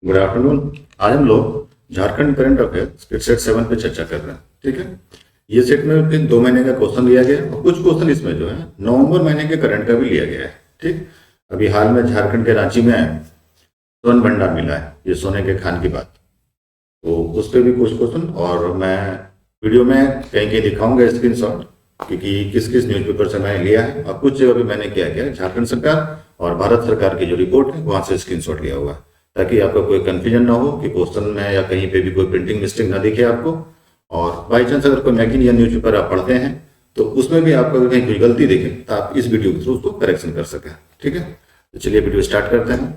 Good afternoon. आज हम लोग Jharkhand current affair state set 7 पे चर्चा कर रहे हैं। ठीक है, ये सेट में फिर 2 महीने का क्वेश्चन लिया गया है और कुछ क्वेश्चन इसमें जो है नवंबर महीने के करंट का भी लिया गया है। ठीक, अभी हाल में झारखंड के रांची में स्वर्ण भंडार मिला है, ये सोने के खान की बात, तो उस पर भी कुछ क्वेश्चन और मैं वीडियो में कहीं कहीं दिखाऊंगा स्क्रीन शॉट क्योंकि किस किस न्यूज़पेपर से मैंने लिया है और कुछ जगह भी मैंने क्या किया झारखंड सरकार और भारत सरकार की जो रिपोर्ट है वहां से स्क्रीन शॉट लिया हुआ है, ताकि आपका कोई कंफ्यूजन ना हो कि क्वेश्चन में या कहीं पे भी कोई प्रिंटिंग मिस्टेक ना दिखे आपको। और बाई चांस अगर कोई मैगजीन या न्यूज़पेपर आप पढ़ते हैं तो उसमें भी आपको अगर कहीं कोई गलती दिखे तो आप इस वीडियो के थ्रू उसको करेक्शन कर सकें। ठीक है, तो चलिए वीडियो स्टार्ट करते हैं।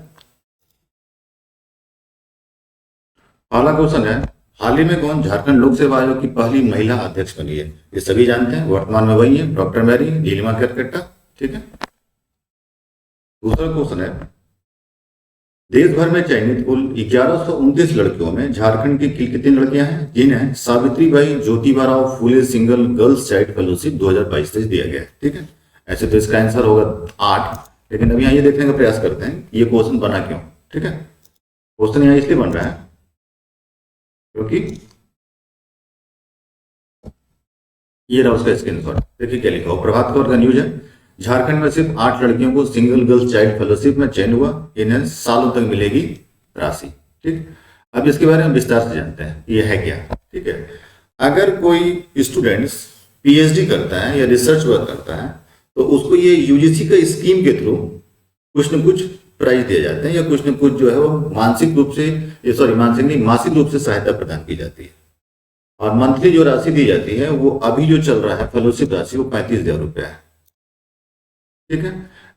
पहला क्वेश्चन है, हाल ही में कौन झारखंड लोक सेवा आयोग की पहली महिला अध्यक्ष बनी है? ये सभी जानते हैं, वर्तमान में वही है डॉक्टर मैरी नीलिमा केरकेट्टा। ठीक है, दूसरा क्वेश्चन है, देश भर में चयनित कुल 1129 लड़कियों में झारखंड की कितनी लड़कियां हैं जिन्हें सावित्रीबाई ज्योतिबाराव फूले सिंगल गर्ल्स चाइल्ड फेलोशिप 2022 दिया गया है? ठीक है, ऐसे तो इसका आंसर होगा 8, लेकिन अभी यहाँ ये देखने का प्रयास करते हैं ये क्वेश्चन बना क्यों। ठीक है, क्वेश्चन यहाँ इसलिए बन रहा है क्योंकि ये रहा उसका स्क्रीनशॉट। देखिए क्या लिखा हो, प्रभात खबर का न्यूज है, झारखंड में सिर्फ 8 लड़कियों को सिंगल गर्ल्स चाइल्ड फेलोशिप में चयन हुआ, इन्हें सालों तक मिलेगी राशि। ठीक, अब इसके बारे में विस्तार से जानते हैं ये है क्या। ठीक है, अगर कोई स्टूडेंट्स पीएचडी करता है या रिसर्च वर्क करता है तो उसको ये यूजीसी का स्कीम के थ्रू कुछ न कुछ प्राइज दिए जाते हैं या कुछ न कुछ जो है वो मानसिक रूप से, मानसिक नहीं, मासिक रूप से सहायता प्रदान की जाती है। और मंथली जो राशि दी जाती है वो अभी जो चल रहा है फेलोशिप राशि वो 35,000 रुपया है। ठीक है,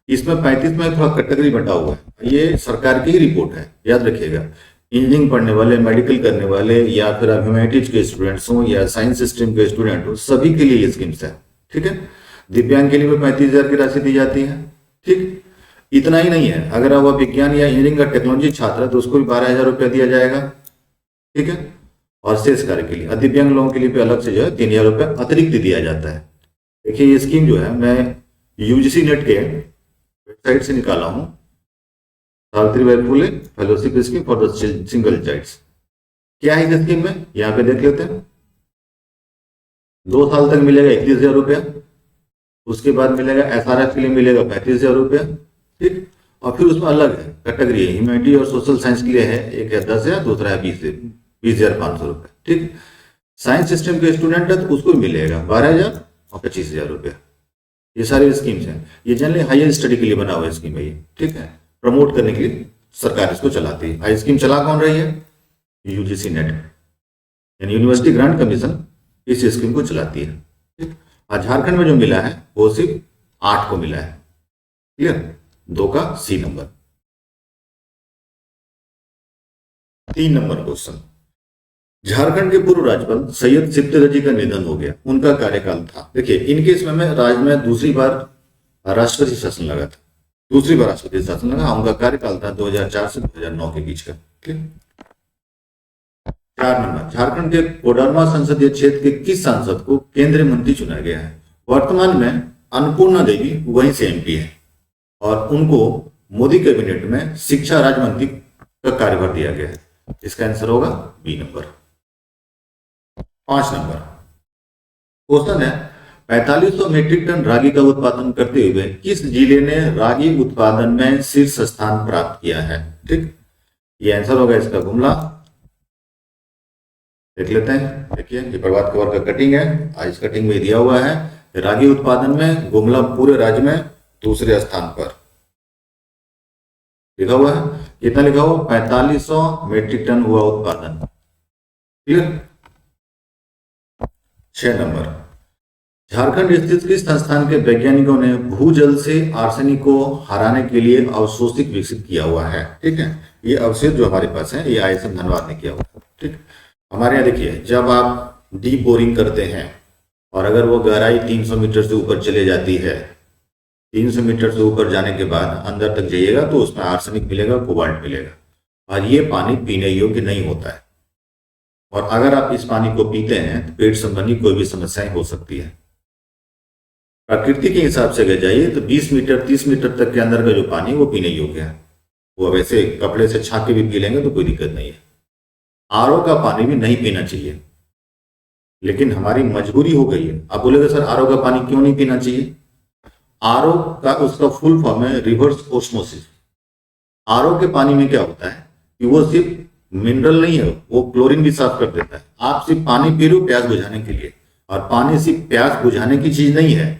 इसमें 35 में थोड़ा कैटेगरी बटा हुआ है, ये सरकार की ही रिपोर्ट है, याद रखिएगा। इंजीनियरिंग पढ़ने वाले, मेडिकल करने वाले या फिर ह्यूमैनिटीज के स्टूडेंट्स हो या साइंस स्ट्रीम के स्टूडेंट हो, सभी के लिए ये स्कीम्स है। ठीक है, दिव्यांग के लिए भी 35,000 की राशि दी जाती है। ठीक, इतना ही नहीं है, अगर आप विज्ञान या इंजीनियरिंग का टेक्नोलॉजी छात्र है तो उसको भी 12,000 रुपया दिया जाएगा। ठीक है, और शेष कार्य के लिए दिव्यांग लोगों के लिए भी अलग से जो है 3,000 रुपया अतिरिक्त दिया जाता है। देखिए ये स्कीम जो है मैं यूजीसी नेट के वेबसाइट से निकाला हूं, Savitribai Phule fellowship scheme for the single childs. क्या है इस स्कीम में, यहाँ पे देख लेते हैं। 2 साल तक मिलेगा 31,000 रुपया, उसके बाद मिलेगा एसआरएफ के लिए मिलेगा 35,000 रुपया। ठीक, और फिर उसमें अलग है कैटेगरी है, ह्यूमैनिटी और सोशल साइंस के लिए है, एक है 10,000, दूसरा है 20,500 रुपये। ठीक, साइंस सिस्टम के स्टूडेंट है तो उसको मिलेगा 12,000 और 25,000 रुपया। ये सारी स्कीम्स हैं, ये जनरली हायर स्टडी के लिए बना हुआ स्कीम है ये। ठीक है, प्रमोट करने के लिए सरकार इसको चलाती है। हाई स्कीम चला कौन रही है? यूजीसी नेट यानी यूनिवर्सिटी ग्रांट कमीशन इस स्कीम को चलाती है। ठीक, और झारखंड में जो मिला है वो सिर्फ 8 को मिला है। क्लियर, 2 का सी नंबर। 3 नंबर क्वेश्चन, झारखंड के पूर्व राज्यपाल सैयद सिफ्ते रजी का निधन हो गया, उनका कार्यकाल था। देखिए इनके समय में राज्य में दूसरी बार राष्ट्रपति शासन लगा था, दूसरी बार राष्ट्रपति शासन लगा, उनका कार्यकाल था 2004 से 2009 के बीच का। ठीक, 4 नंबर, झारखंड के कोडरमा संसदीय क्षेत्र के किस सांसद को केंद्रीय मंत्री चुना गया है? वर्तमान में अन्नपूर्णा देवी वहीं से एमपी है और उनको मोदी कैबिनेट में शिक्षा राज्य मंत्री का कार्यभार दिया गया है। इसका आंसर होगा बी नंबर। 5 नंबर क्वेश्चन है, 4500 मीट्रिक टन रागी का उत्पादन करते हुए किस जिले ने रागी उत्पादन में शीर्ष स्थान प्राप्त किया है? ठीक, ये आंसर होगा इसका गुमला। देख लेते हैं, देखिए ये प्रभात खबर का कटिंग है, आज कटिंग में दिया हुआ है रागी उत्पादन में गुमला पूरे राज्य में दूसरे स्थान पर लिखा हुआ है। कितना लिखा हुआ? 4500 मीट्रिक टन हुआ उत्पादन। क्लियर। 6 नंबर, झारखंड स्थित किस संस्थान के वैज्ञानिकों ने भूजल से आर्सेनिक को हराने के लिए अवशोषित विकसित किया हुआ है? ठीक है, ये अवशेष जो हमारे पास है ये आईएसएम धनबाद ने किया हुआ है। ठीक, हमारे यहाँ देखिए जब आप डीप बोरिंग करते हैं और अगर वो गहराई 300 मीटर से ऊपर चले जाती है, 300 मीटर से ऊपर जाने के बाद अंदर तक जाइएगा तो उसमें आर्सेनिक मिलेगा, कोबाल्ट मिलेगा और ये पानी पीने योग्य नहीं होता है। और अगर आप इस पानी को पीते हैं तो पेट संबंधी कोई भी समस्याएं हो सकती है। प्रकृति के हिसाब से अगर जाइए तो 20 मीटर 30 मीटर तक के अंदर का जो पानी वो पीने योग्य है। वो वैसे कपड़े से छाक के भी पी लेंगे तो कोई दिक्कत नहीं है। आरओ का पानी भी नहीं पीना चाहिए, लेकिन हमारी मजबूरी हो गई है। आप बोलेगे सर आरओ का पानी क्यों नहीं पीना चाहिए? आरओ का उसका फुल फॉर्म है रिवर्स ऑस्मोसिस। आरओ के पानी में क्या होता है कि वो सिर्फ मिनरल नहीं है, वो क्लोरीन भी साफ कर देता है। आप सिर्फ पानी पी रहे हो प्यास बुझाने के लिए, और पानी सिर्फ प्यास बुझाने की चीज नहीं है।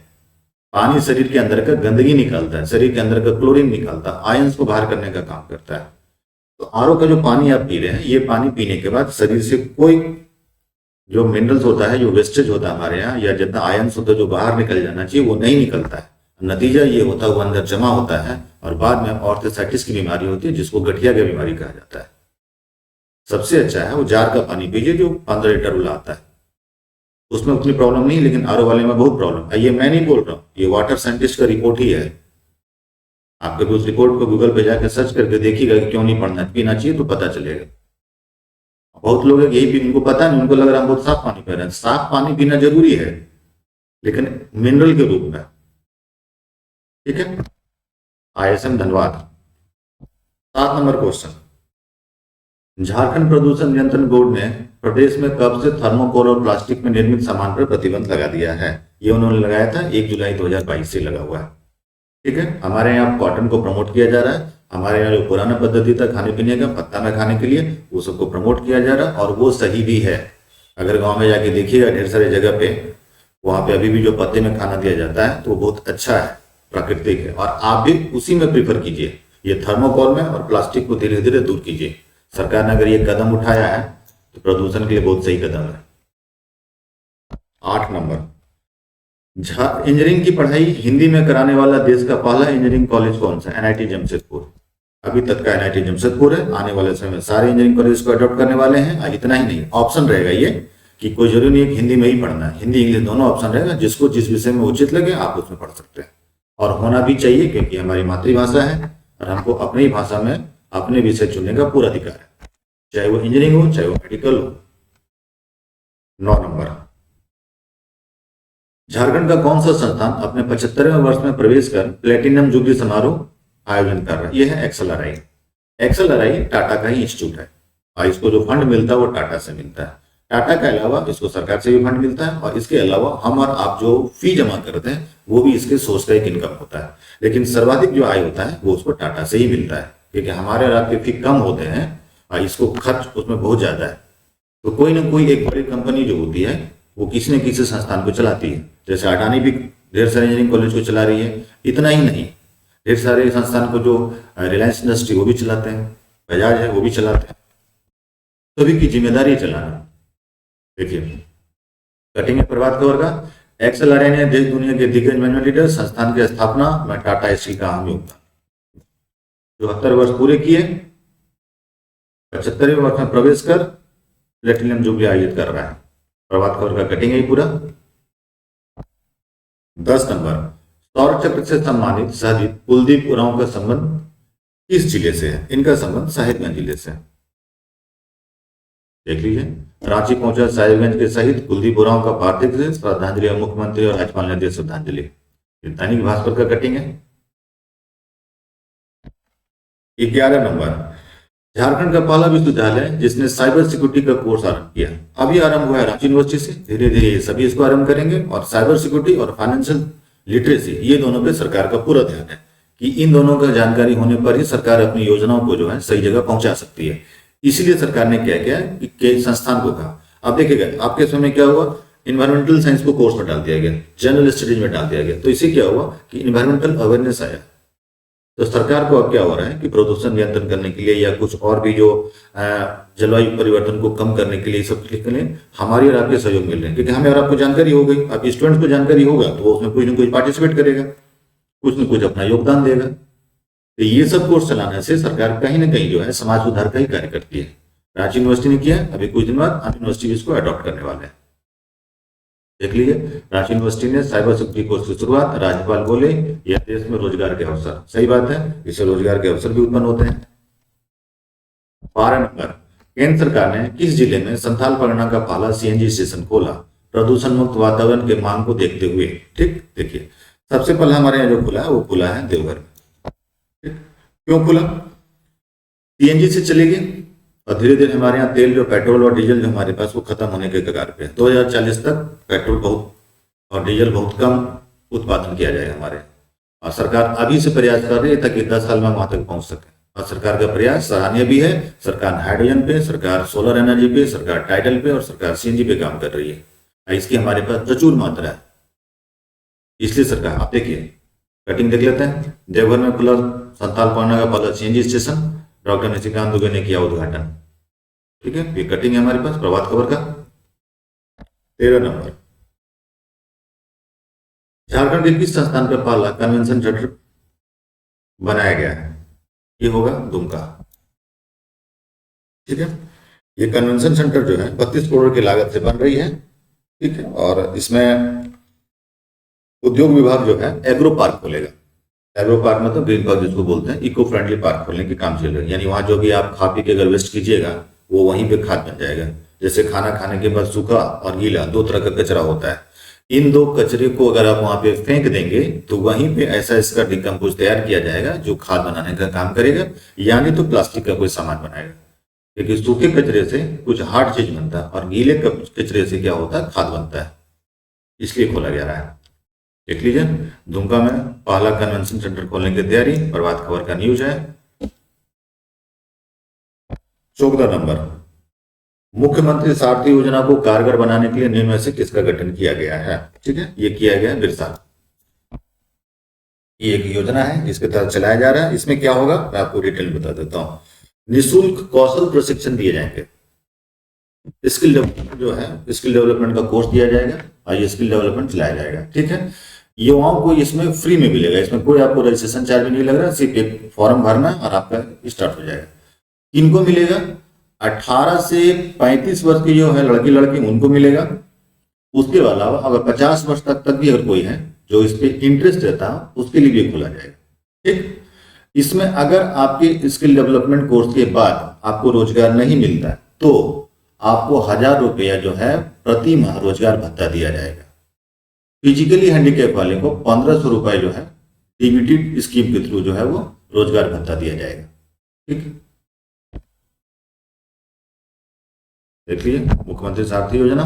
पानी शरीर के अंदर का गंदगी निकालता है, शरीर के अंदर का क्लोरीन निकालता है, आयंस को बाहर करने का काम करता है। तो आरओ का जो पानी आप पी रहे हैं, ये पानी पीने के बाद शरीर से कोई जो मिनरल्स होता है, जो वेस्टेज होता है हमारे यहाँ, या जितना आयंस होता है जो बाहर निकल जाना चाहिए, वो नहीं निकलता है। नतीजा ये होता है वो अंदर जमा होता है, और बाद में ऑर्थोसाइटिस की बीमारी होती है, जिसको गठिया की बीमारी कहा जाता है। सबसे अच्छा है वो जार का पानी पीजिए जो 15 लीटर वाला आता है, उसमें उतनी प्रॉब्लम नहीं, लेकिन आरओ वाले में बहुत प्रॉब्लम है। ये मैं नहीं बोल रहा हूँ, ये वाटर साइंटिस्ट का रिपोर्ट ही है। आप कभी उस रिपोर्ट को गूगल पे जाकर सर्च करके देखिएगा कि क्यों नहीं पीना चाहिए, तो पता चलेगा। बहुत लोग यही भी उनको पता नहीं, उनको लग रहा है हम बहुत साफ पानी पी रहे हैं। साफ पानी पीना जरूरी है, लेकिन मिनरल के रूप में। ठीक है, ISM धन्यवाद। 7 नंबर क्वेश्चन, झारखंड प्रदूषण नियंत्रण बोर्ड ने प्रदेश में कब से थर्मोकोल और प्लास्टिक में निर्मित सामान पर प्रतिबंध लगा दिया है? ये उन्होंने लगाया था 1 जुलाई 2022 से लगा हुआ है। ठीक है, हमारे यहाँ कॉटन को प्रमोट किया जा रहा है। हमारे यहाँ जो पुराना पद्धति था खाने पीने का, पत्ता में खाने के लिए, वो सबको प्रमोट किया जा रहा है, और वो सही भी है। अगर गांव में जाके देखिएगा ढेर सारे जगह पे, वहां पे अभी भी जो पत्ते में खाना दिया जाता है, तो वो बहुत अच्छा है, प्राकृतिक है, और आप भी उसी में प्रीफर कीजिए। ये थर्मोकोल में और प्लास्टिक को धीरे धीरे दूर कीजिए। सरकार ने अगर ये कदम उठाया है तो प्रदूषण के लिए बहुत सही कदम है। 8 नंबर, इंजीनियरिंग की पढ़ाई हिंदी में कराने वाला देश का पहला इंजीनियरिंग कॉलेज कौन सा? NIT जमशेदपुर। अभी तक का NIT जमशेदपुर है, आने वाले समय में सारे इंजीनियरिंग कॉलेज को अडॉप्ट करने वाले हैं। इतना ही नहीं, ऑप्शन रहेगा ये कि कोई जरूरी नहीं है हिंदी में ही पढ़ना है, हिंदी इंग्लिश दोनों ऑप्शन रहेगा। जिसको जिस विषय में उचित लगे आप उसमें पढ़ सकते हैं, और होना भी चाहिए, क्योंकि हमारी मातृभाषा है और हमको अपनी भाषा में अपने विषय चुनने का पूरा अधिकार है, चाहे वो इंजीनियरिंग हो चाहे वो मेडिकल हो। 9 नंबर, झारखंड का कौन सा संस्थान अपने 75वें वर्ष में प्रवेश कर प्लेटिनम जुबली समारोह आयोजन कर रहा है? यह है XLRI। XLRI टाटा का ही इंस्टीट्यूट है, और इसको जो फंड मिलता है वो टाटा से मिलता है। टाटा के अलावा इसको सरकार से भी फंड मिलता है, और इसके अलावा हम और आप जो फी जमा करते हैं वो भी इसके सोर्स का एक इनकम होता है। लेकिन सर्वाधिक जो आय होता है वो उसको टाटा से ही मिलता है, क्योंकि हमारे और आपके फी कम होते हैं और इसको खर्च उसमें बहुत ज्यादा है। तो कोई ना कोई एक बड़ी कंपनी जो होती है वो किसी न किसी संस्थान को चलाती है। जैसे अडानी भी ढेर सारे इंजीनियरिंग कॉलेज को चला रही है। इतना ही नहीं, ढेर सारे संस्थान को जो रिलायंस इंडस्ट्री वो भी चलाते हैं, बजाज है वो भी चलाते हैं। सभी की जिम्मेदारी चलाना। देखिए, कटिंग में प्रभात खबर का XLRI ने देश दुनिया के दिग्गज मैनेजमेंट लीडर संस्थान की स्थापना में टाटा स्टील का अहम योगदान। 74 वर्ष पूरे किए, 75वें वर्ष में प्रवेश कर प्लेटिनम जुबली आयोजित कर रहा है। प्रभात खबर का कटिंग है पूरा। 10 नंबर, सौर चक्र से सम्मानित शहीद कुलदीप उरांव का संबंध किस जिले से है? इनका संबंध साहिबगंज जिले से है। देख लीजिए, रांची पहुंचा साहिबगंज के शहीद कुलदीप उरांव का पार्थिव से श्रद्धांजलि, और मुख्यमंत्री और राज्यपाल ने दी श्रद्धांजलि। दैनिक भास्कर का कटिंग है। 11 नंबर, झारखंड का पहला विश्वविद्यालय जिसने साइबर सिक्योरिटी का कोर्स आरंभ किया, अभी आरंभ हुआ है रांची यूनिवर्सिटी से। धीरे धीरे सभी इसको आरंभ करेंगे, और साइबर सिक्योरिटी और फाइनेंशियल लिटरेसी ये दोनों पे सरकार का पूरा ध्यान है कि इन दोनों का जानकारी होने पर ही सरकार अपनी योजनाओं को जो है सही जगह पहुंचा सकती है। इसीलिए सरकार ने क्या किया कि संस्थान को कहा। अब देखिएगा आपके समय क्या हुआ, इन्वायरमेंटल साइंस को कोर्स में डाल दिया गया, जनरल स्टडीज में डाल दिया गया। तो इससे क्या हुआ कि इन्वायरमेंटल अवेयरनेस आया। तो सरकार को अब क्या हो रहा है कि प्रदूषण नियंत्रण करने के लिए, या कुछ और भी जो जलवायु परिवर्तन को कम करने के लिए, सब के लिए हमारी और आपके सहयोग मिल रहे हैं। क्योंकि हमें और आपको जानकारी हो गई, अब स्टूडेंट्स को जानकारी होगा तो वो उसमें कुछ ना कुछ पार्टिसिपेट करेगा, कुछ न कुछ अपना योगदान देगा। तो ये सब कोर्स चलाने से सरकार कहीं ना कहीं जो है समाज सुधार का ही कार्य करती है। रांची यूनिवर्सिटी ने किया, अभी कुछ दिन बाद अन्य यूनिवर्सिटी इसको अडॉप्ट करने वाले हैं। देख लीजिए, रांची यूनिवर्सिटी ने साइबर सिक्योरिटी कोर्स की शुरुआत। राज्यपाल बोले यह देश में रोजगार के अवसर, सही बात है, इससे रोजगार के अवसर भी उत्पन्न होते हैं। 12 नंबर, केंद्र सरकार ने किस जिले में संथाल परगना का पहला CNG स्टेशन खोला प्रदूषण मुक्त वातावरण के मांग को देखते हुए? ठीक, देखिए सबसे पहले हमारे यहाँ जो खुला है वो खुला है देवघर में। क्यों खुला? सीएनजी से चलेगी और धीरे धीरे हमारे यहाँ तेल जो पेट्रोल और डीजल जो हमारे पास वो खत्म होने के कगार पे है। 2040 तक पेट्रोल बहुत और डीजल बहुत कम उत्पादन किया जाएगा हमारे यहाँ। और सरकार अभी से प्रयास कर रही है ताकि 10 साल में वहां तक पहुंच सके। और सरकार का प्रयास सराहनीय भी है। सरकार हाइड्रोजन पे, सरकार सोलर एनर्जी पे, सरकार टाइडल पे और सरकार सीएनजी पे काम कर रही है। और इसकी हमारे पास प्रचुर मात्रा है। इसलिए सरकार, आप देखिए कटिंग देख लेते हैं। देवघर में खुला संथाल पाना का पहला CNG station, doctor Nishikant Dubey ने किया उद्घाटन। ठीक है, ये कटिंग है हमारे पास प्रभात खबर का। 13 नंबर, झारखंड के किस संस्थान पर पहला कन्वेंशन सेंटर बनाया गया है? ये होगा दुमका। ठीक है, ये कन्वेंशन सेंटर जो है 32 करोड़ की लागत से बन रही है। ठीक है, और इसमें उद्योग विभाग जो है एग्रो पार्क खोलेगा। एग्रो पार्क में तो ग्रीन पार्क जिसको बोलते हैं, इको फ्रेंडली पार्क खोलने के काम चल रहे हैं। यानी वहां जो भी आप खा पी के अगर वेस्ट कीजिएगा वो वहीं पे खाद बन जाएगा। जैसे खाना खाने के बाद सूखा और गीला दो तरह का कचरा होता है। इन दो कचरे को अगर आप वहां पे फेंक देंगे तो वहीं पे ऐसा इसका डिकम्पोज तैयार किया जाएगा जो खाद बनाने का काम करेगा, यानी तो प्लास्टिक का कोई सामान बनाएगा। क्योंकि सूखे कचरे से कुछ हार्ड चीज बनता है और गीले कचरे से क्या होता है, खाद बनता है। इसलिए खोला गया है। देख लीजिए, दुमका में पहला कन्वेंशन सेंटर खोलने की तैयारी, प्रभात खबर का न्यूज है। 14 नंबर, मुख्यमंत्री सारथी योजना को कारगर बनाने के लिए निम्न में से किसका गठन किया गया है? ठीक है, ये किया गया बिरसा। ये एक योजना है जिसके तहत चलाया जा रहा है। इसमें क्या होगा मैं आपको डिटेल बता देता हूं। निःशुल्क कौशल प्रशिक्षण दिए जाएंगे। स्किल डेवलपमेंट जो है, स्किल डेवलपमेंट का कोर्स दिया जाएगा और ये स्किल डेवलपमेंट चलाया जाएगा। ठीक है, युवाओं को इसमें फ्री में मिलेगा। इसमें कोई आपको रजिस्ट्रेशन चार्ज भी नहीं लग रहा, सिर्फ एक फॉर्म भरना और आपका स्टार्ट हो जाएगा। किनको मिलेगा? 18 से 35 वर्ष की जो है लड़की लड़की उनको मिलेगा। उसके अलावा अगर 50 वर्ष तक भी अगर कोई है जो इस पे इंटरेस्ट रहता है उसके लिए भी खोला जाएगा। ठीक, इसमें अगर आपके स्किल डेवलपमेंट कोर्स के बाद आपको रोजगार नहीं मिलता है तो आपको 1000 रुपया जो है प्रति माह रोजगार भत्ता दिया जाएगा। फिजिकली हैंडीकैप वाले को 1500 रुपए जो है डीबीटी स्कीम के थ्रू जो है वो रोजगार भत्ता दिया जाएगा। ठीक, देखिए मुख्यमंत्री सारथी योजना,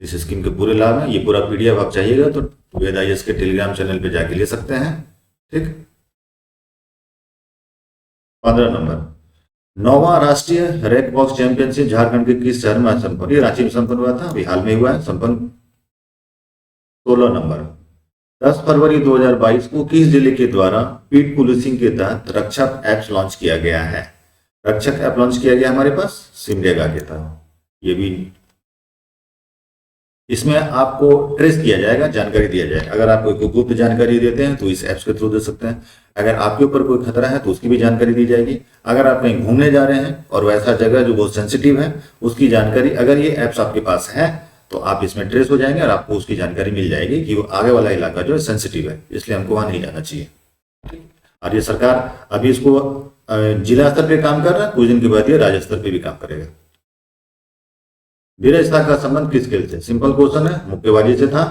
इस स्कीम के पूरे लाभ हैं। ये पूरा पीडीएफ आप चाहिएगा तो वेद IAS के टेलीग्राम चैनल पे जाके ले सकते हैं। ठीक, 15 नंबर, 9वां राष्ट्रीय रैक बॉक्स चैंपियनशिप झारखंड के किस शहर में संपन्न? रांची में संपन्न हुआ था, अभी हाल में हुआ है संपन्न। 16 नंबर, 10 फरवरी 2022 को किस जिले के द्वारा पीट पुलिसिंग के तहत रक्षक ऐप लॉन्च किया गया है? रक्षक ऐप लॉन्च किया गया हमारे पास सिमडेगा के तहत। ये भी इसमें आपको ट्रेस किया जाएगा, जानकारी दिया जाएगा। अगर आप कोई गुप्त जानकारी देते हैं तो इस ऐप्स के थ्रू दे सकते हैं। अगर आपके ऊपर कोई खतरा है तो उसकी भी जानकारी दी जाएगी। अगर आप कहीं घूमने जा रहे हैं और वैसा जगह जो बहुत सेंसिटिव है उसकी जानकारी अगर ये ऐप्स आपके पास है तो आप इसमें ट्रेस हो जाएंगे और आपको उसकी जानकारी मिल जाएगी कि वो आगे वाला इलाका जो है सेंसिटिव है, इसलिए हमको वहां नहीं जाना चाहिए। और ये सरकार अभी इसको जिला स्तर पे काम कर रहा है, कुछ दिन के बाद ये राज्य स्तर पे भी काम करेगा। वीरता का संबंध किस खेल से? सिंपल क्वेश्चन है, मुक्केबाजी से था।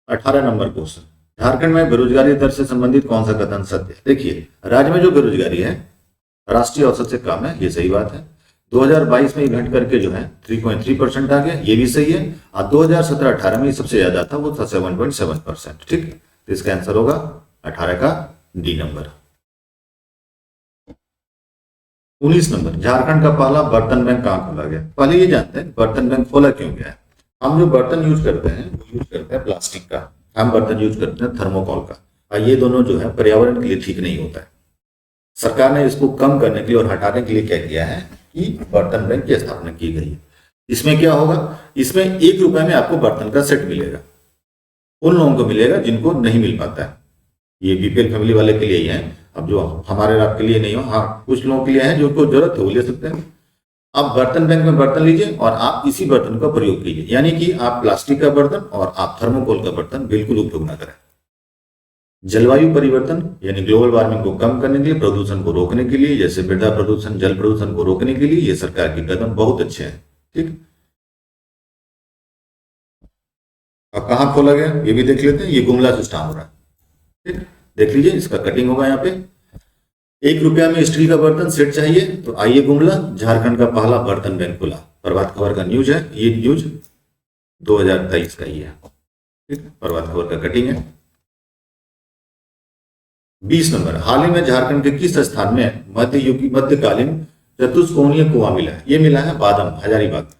18 नंबर क्वेश्चन, झारखंड में बेरोजगारी दर से संबंधित कौन सा कथन सत्य है? देखिए, राज्य में जो बेरोजगारी है राष्ट्रीय औसत से कम है, ये सही बात है। 2022 में घट करके जो है 3.3% आ गया, ये भी सही है। और 2017-18 में सबसे ज्यादा था, वो था 7.7%। ठीक, तो इसका आंसर होगा 18 का डी नंबर। 19 नंबर, झारखंड का पहला बर्तन बैंक कहाँ खोला गया? पहले ये जानते हैं बर्तन बैंक खोला क्यों गया है। हम जो बर्तन यूज करते हैं वो यूज करते हैं प्लास्टिक का, हम बर्तन यूज करते हैं थर्मोकॉल का, और ये दोनों जो है पर्यावरण के लिए ठीक नहीं होता है। सरकार ने इसको कम करने के लिए और हटाने के लिए क्या किया है कि बर्तन बैंक की स्थापना की गई है। इसमें क्या होगा, इसमें 1 रुपए में आपको बर्तन का सेट मिलेगा। उन लोगों को मिलेगा जिनको नहीं मिल पाता है। ये बीपीएल फैमिली वाले के लिए ही है। अब जो हमारे आपके लिए नहीं हो, हाँ कुछ लोगों के लिए है जो जरूरत है वो ले सकते हैं। आप बर्तन बैंक में बर्तन लीजिए और आप इसी बर्तन का प्रयोग कीजिए, यानी कि आप प्लास्टिक का बर्तन और आप थर्मोकोल का बर्तन बिल्कुल उपयोग ना करें। जलवायु परिवर्तन यानी ग्लोबल वार्मिंग को कम करने के लिए, प्रदूषण को रोकने के लिए, जैसे मृदा प्रदूषण, जल प्रदूषण को रोकने के लिए ये सरकार के कदम बहुत अच्छे हैं। ठीक, अब कहाँ खोला गया ये भी देख लेते हैं। ये गुमला से स्टार्ट हो रहा है। ठीक, देख लीजिए, इसका कटिंग होगा यहाँ पे। ₹1 में स्टील का बर्तन सेट चाहिए तो आइए गुमला, झारखंड का पहला बर्तन बैंक खुला। प्रभात खबर का न्यूज है, ये न्यूज 2023 का ही है। ठीक है, प्रभात खबर का कटिंग है। 20 नंबर, हाल ही में झारखंड के किस स्थान में मध्यकालीन चतुष्कोणीय कुआं मिला है? ये मिला है बादम, हजारीबाग।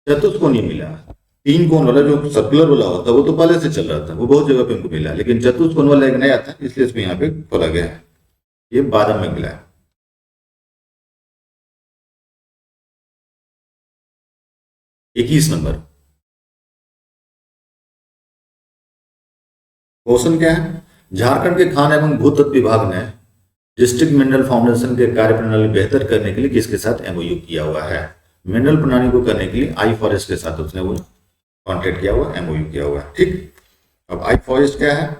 चतुष्कोणीय मिला है, 3 कोण वाला जो सर्कुलर वाला होता है वो तो पहले से चल रहा था, वो बहुत जगह पे हमको मिला है, लेकिन चतुष्कोण वाला एक नया था इसलिए इसको यहाँ पे खोला गया है। ये बादम में मिला है। 21 नंबर, क्वेश्चन क्या है? झारखंड के खान एवं भूतत्व विभाग ने डिस्ट्रिक्ट मिनरल फाउंडेशन के कार्य प्रणाली बेहतर करने के लिए किसके साथ एमओयू किया हुआ है? मिनरल प्रणाली को करने के लिए आई फॉरेस्ट के साथ उसने वो कॉन्ट्रैक्ट किया हुआ, एमओयू किया हुआ है। ठीक, अब आई फॉरेस्ट क्या है?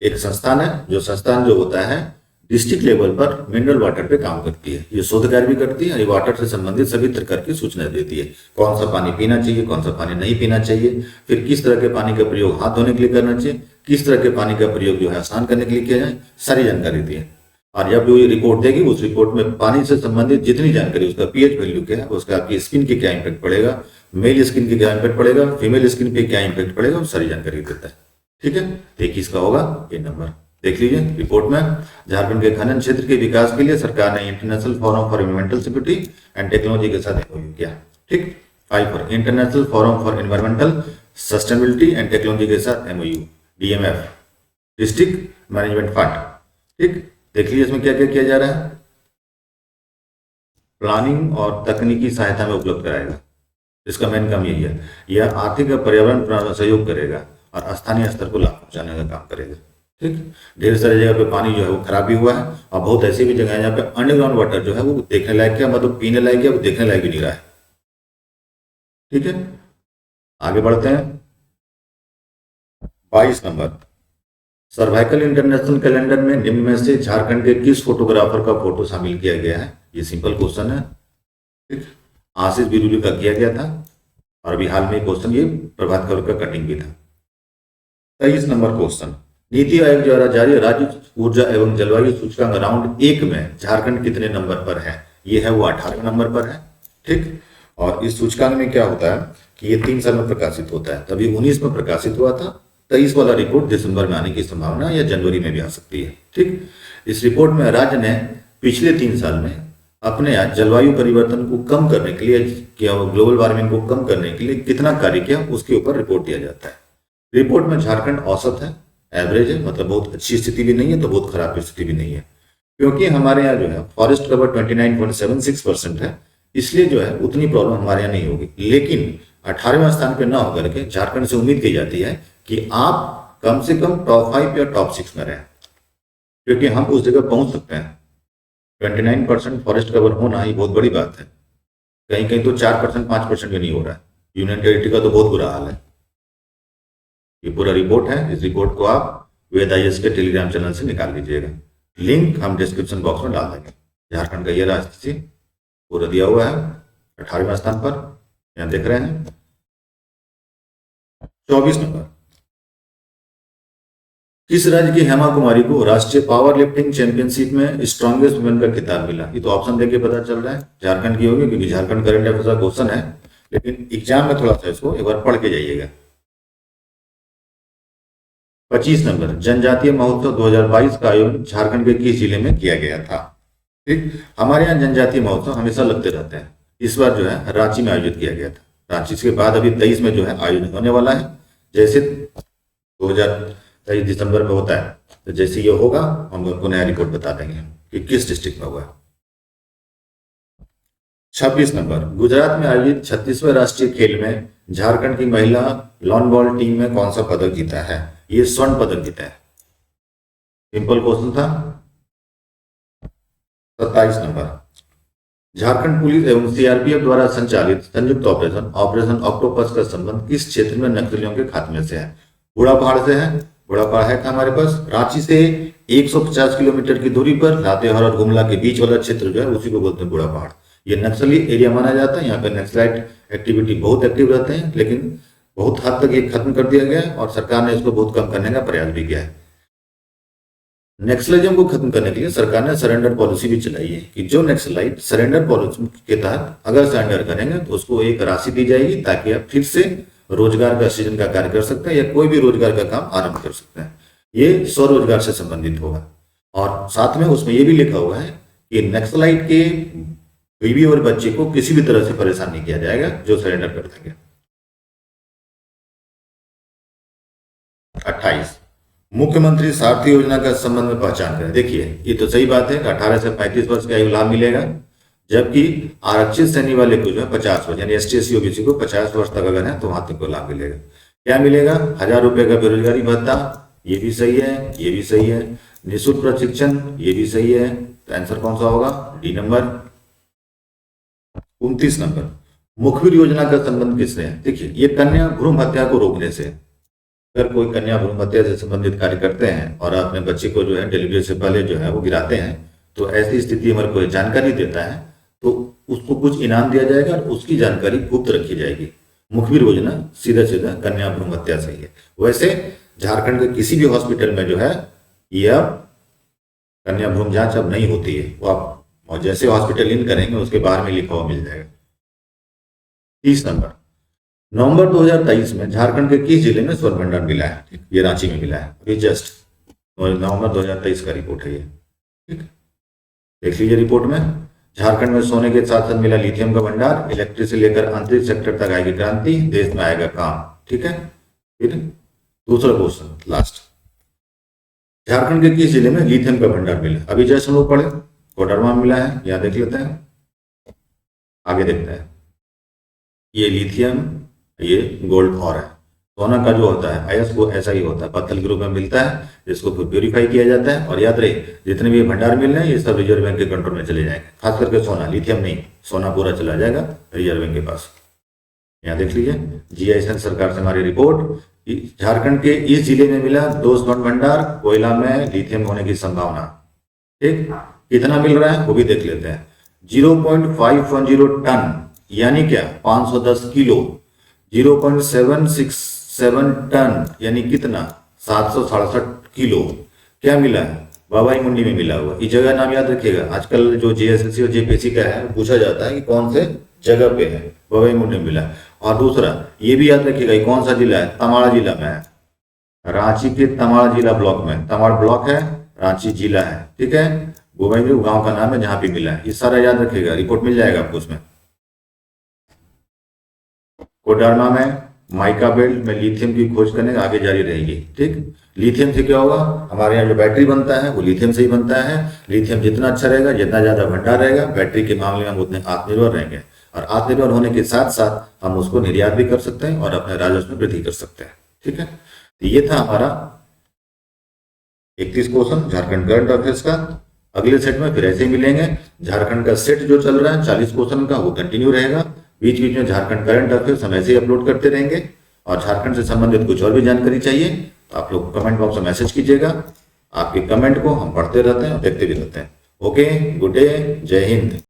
एक संस्थान है, जो संस्थान जो होता है डिस्ट्रिक्ट लेवल पर मिनरल वाटर पे काम करती है। ये शोध कार्य भी करती है, ये वाटर से संबंधित सभी प्रकार की सूचना देती है। कौन सा पानी पीना चाहिए, कौन सा पानी नहीं पीना चाहिए, फिर किस तरह के पानी का प्रयोग हाथ धोने के लिए करना चाहिए, किस तरह के पानी का प्रयोग जो है स्नान करने के लिए किया जाए, सारी जानकारी दी है। और जब वो रिपोर्ट देगी, उस रिपोर्ट में पानी से संबंधित जितनी जानकारी, उसका पीएच वैल्यू क्या है, उसका आपकी स्किन की क्या इम्पैक्ट पड़ेगा, मेल स्किन की क्या इम्पैक्ट पड़ेगा, फीमेल स्किन पे क्या इम्पैक्ट पड़ेगा, वो सारी जानकारी देता है। ठीक है, 21 का होगा ये नंबर। देख लीजिए रिपोर्ट में, झारखंड के खनन क्षेत्र के विकास के लिए सरकार ने international forum for environmental security and technology के साथ एमओयू किया। ठीक, I for international forum for environmental sustainability and technology के साथ MoU, DMF, district management fund. ठीक, देख लीजिए इसमें क्या क्या किया जा रहा है। प्लानिंग और तकनीकी सहायता में उपलब्ध कराएगा, इसका मेन काम यही है। यह आर्थिक और पर्यावरण सहयोग करेगा और स्थानीय स्तर को लाभ पहुंचाने का काम करेगा। ठीक, ढेर सारी जगह पे पानी जो है वो खराब भी हुआ है, और बहुत ऐसी भी जगह है जहाँ पे अंडरग्राउंड वाटर जो है वो देखने लायक क्या, मतलब पीने लायक क्या, वो देखने लायक भी नहीं रहा है। ठीक है, आगे बढ़ते हैं। 22 नंबर, सर्वाइकल इंटरनेशनल कैलेंडर में निम्न में से झारखंड के किस फोटोग्राफर का फोटो शामिल किया गया है? ये सिंपल क्वेश्चन है। ठीक, आशीष बिरुली का किया गया था, और अभी हाल में क्वेश्चन ये प्रभात खबर का कटिंग भी था। 23 नंबर क्वेश्चन, नीति आयोग द्वारा जारी राज्य ऊर्जा एवं जलवायु सूचकांक राउंड 1 में झारखंड कितने नंबर पर है? ये है वो 18 नंबर पर है। ठीक, और इस सूचकांक में क्या होता है कि ये 3 साल में प्रकाशित होता है, तभी 19 में प्रकाशित हुआ था। 23 वाला रिपोर्ट दिसंबर में आने की संभावना या जनवरी में भी आ सकती है। ठीक, इस रिपोर्ट में राज्य ने पिछले 3 साल में अपने जलवायु परिवर्तन को कम करने के लिए, ग्लोबल वार्मिंग को कम करने के लिए कितना कार्य किया, उसके ऊपर रिपोर्ट दिया जाता है। रिपोर्ट में झारखंड औसत है, एवरेज है, मतलब बहुत अच्छी स्थिति भी नहीं है तो बहुत खराब स्थिति भी नहीं है। क्योंकि हमारे यहाँ जो है फॉरेस्ट कवर 29.76% है, इसलिए जो है उतनी प्रॉब्लम हमारे यहाँ नहीं होगी। लेकिन 18वें स्थान पे ना होकर के झारखंड से उम्मीद की जाती है कि आप कम से कम टॉप 5 या टॉप 6 में रहें, क्योंकि हम उस जगह पहुंच सकते हैं। 29% फॉरेस्ट कवर होना ही बहुत बड़ी बात है। कहीं कहीं तो 4%, 5% भी नहीं हो रहा है। यूनियन टेरिटरी का तो बहुत बुरा हाल है। ये पूरा रिपोर्ट है, इस रिपोर्ट को आप वेद IAS के टेलीग्राम चैनल से निकाल लीजिएगा, लिंक हम डिस्क्रिप्शन बॉक्स में डाल देंगे। झारखंड का ये रास्ते पूरा दिया हुआ है 18वें स्थान पर, यहाँ देख रहे हैं। 24 नंबर, किस राज्य की हेमा कुमारी को राष्ट्रीय पावर लिफ्टिंग चैंपियनशिप में स्ट्रॉन्गेस्ट वुमेन का खिताब मिला? ये तो ऑप्शन देके पता चल रहा है झारखंड की होगी, क्योंकि झारखंड करंट अफेयर्स का क्वेश्चन है, लेकिन एग्जाम में थोड़ा सा इसको एक बार पढ़ के जाइएगा। 25 नंबर, जनजातीय महोत्सव 2022 का आयोजन झारखंड के किस जिले में किया गया था? ठीक, हमारे यहाँ जनजातीय महोत्सव हमेशा लगते रहते हैं। इस बार जो है रांची में आयोजित किया गया था। रांची के बाद अभी 23 में जो है आयोजन होने वाला है। जैसे 2023 दिसंबर में होता है, तो जैसे ये होगा हम आपको नया रिपोर्ट बता देंगे कि किस डिस्ट्रिक्ट में हुआ। 26 नंबर, गुजरात में आयोजित 36वें राष्ट्रीय खेल में झारखंड की महिला लॉन बॉल टीम में कौन सा पदक जीता है? ये स्वर्ण पदक जीता है। सिंपल क्वेश्चन था। 27 नंबर, झारखंड पुलिस एवं सीआरपीएफ द्वारा संचालित संयुक्त ऑपरेशन ऑक्टोपस का संबंध किस क्षेत्र में नक्सलियों के खात्मे से है? बूढ़ा पहाड़ से है। बूढ़ा पहाड़ है हमारे पास रांची से 150 किलोमीटर की दूरी पर लातेहार और गुमला के बीच वाला क्षेत्र जो है उसी को बोलते हैं बूढ़ा पहाड़। ये नक्सली एरिया माना जाता है। यहाँ पे नक्सलाइट एक्टिविटी बहुत एक्टिव रहते हैं, लेकिन बहुत हद तक ये खत्म कर दिया गया और सरकार ने इसको बहुत कम करने का प्रयास भी किया है। नक्सलिज्म को खत्म करने के लिए सरकार ने सरेंडर पॉलिसी भी चलाई है कि जो नक्सलाइट सरेंडर पॉलिसी के तहत अगर सरेंडर करेंगे तो उसको एक राशि दी जाएगी ताकि आप फिर से रोजगार का सृजन का कार्य कर सकते हैं या कोई भी रोजगार का काम आरंभ कर सकते हैं। ये स्वरोजगार से संबंधित होगा। और साथ में उसमें ये भी लिखा हुआ है कि नक्सलाइट के बीवी और बच्चे को किसी भी तरह से परेशान नहीं किया जाएगा जो सरेंडर कर देंगे। 28 मुख्यमंत्री सारथी योजना का संबंध में पहचान करें। देखिए ये तो सही बात है कि 18 से 35 वर्ष का आयु लाभ मिलेगा, जबकि आरक्षित श्रेणी वाले को जो है 50 वर्ष यानी ST SC OBC को 50 वर्ष तक अगर है तो वहां तक को लाभ मिलेगा। क्या मिलेगा? 1000 रुपए का बेरोजगारी भत्ता, ये भी सही है, ये भी सही है। निःशुल्क प्रशिक्षण, ये भी सही है। तो आंसर कौन सा होगा? D number. 29 नंबर मुखबिर योजना का संबंध किससे है? देखिए ये कन्या भ्रूण हत्या को रोकने से, अगर कोई कन्या भ्रूण हत्या से संबंधित कार्य करते हैं और अपने बच्चे को जो है डिलीवरी से पहले जो है वो गिराते हैं, तो ऐसी स्थिति में कोई जानकारी देता है तो उसको कुछ इनाम दिया जाएगा और उसकी जानकारी गुप्त रखी जाएगी। मुखबिर योजना सीधा सीधा कन्या भ्रूण हत्या से ही है। वैसे झारखंड के किसी भी हॉस्पिटल में जो है ये अब कन्या भ्रूण जांच अब नहीं होती है, वो आप जैसे हॉस्पिटल इन करेंगे उसके बाहर में लिखा हुआ मिल जाएगा। 30 नंबर नवंबर 2023 में झारखंड के किस जिले में स्वर्ण भंडार मिला है? ठीक, ये रांची में मिला है, अभी जस्ट नवंबर 2023 का रिपोर्ट है ये। ठीक, देख लीजिए रिपोर्ट में झारखंड में सोने के साथ साथ मिला लिथियम का भंडार, इलेक्ट्रिक से लेकर अंतरिक्ष सेक्टर तक आएगी क्रांति, देश में आएगा काम। ठीक है, फिर दूसरा क्वेश्चन लास्ट, झारखंड के किस जिले में लिथियम का भंडार मिला? अभी जैसे हम लोग पढ़े कोडरमा में मिला है, यहाँ देख लेते हैं, आगे देखते हैं। ये लिथियम, ये गोल्ड और है। सोना का जो होता है अयस्क वो ऐसा ही होता है, पत्थर के रूप में मिलता है जिसको फिर प्योरीफाई किया जाता है। और याद रहे जितने भी भंडार मिल रहे हैं ये सब रिजर्व बैंक के कंट्रोल में चले जाएंगे, खास करके सोना, लिथियम नहीं, सोना पूरा चला जाएगा रिजर्व बैंक के पास। यहाँ देख लीजिए GI सरकार से हमारी रिपोर्ट, झारखंड के इस जिले में मिला 2 स्वर्ण भंडार, कोयला में लिथियम होने की संभावना। ठीक, कितना मिल रहा है वो भी देख लेते हैं। 0.510 टन यानी क्या? 510 किलो। 0.767 टन यानी कितना? 767 किलो। क्या मिला है? बाबाई मुंडी में मिला हुआ। इस जगह नाम याद रखिएगा, आजकल जो JSSC और JPSC का है पूछा जाता है कि कौन से जगह पे है, बाबाई मुंडी में मिला। और दूसरा ये भी याद रखिएगा कौन सा जिला है? तमाड़ा जिला में है, रांची के तमाड़ा जिला ब्लॉक में, तमाड़ ब्लॉक है, रांची जिला है। ठीक है, गोविंद गांव का नाम है जहां पे मिला है, ये सारा याद रखिएगा, रिपोर्ट मिल जाएगा आपको उसमें। कोडरमा में माइका बेल्ट में लिथियम की खोज करने आगे जारी रहेगी। ठीक, लिथियम से क्या होगा? हमारे यहाँ जो बैटरी बनता है वो लिथियम से ही बनता है। लिथियम जितना अच्छा रहेगा, जितना ज्यादा भंडार रहेगा, बैटरी के मामले में हम उतने आत्मनिर्भर रहेंगे। और आत्मनिर्भर होने के साथ साथ हम उसको निर्यात भी कर सकते हैं और अपने राजस्व में वृद्धि कर सकते हैं। ठीक है, तो ये था हमारा 31 क्वेश्चन झारखंड करंट अफेयर्स का। अगले सेट में फिर ऐसे ही मिलेंगे। झारखंड का सेट जो चल रहा है 40 क्वेश्चन का वो कंटिन्यू रहेगा। बीच बीच में झारखंड करंट अफेयर्स हम ऐसे ही अपलोड करते रहेंगे। और झारखंड से संबंधित कुछ और भी जानकारी चाहिए तो आप लोग कमेंट बॉक्स में मैसेज कीजिएगा। आपके कमेंट को हम पढ़ते रहते हैं और देखते भी रहते हैं। ओके, गुड डे, जय हिंद।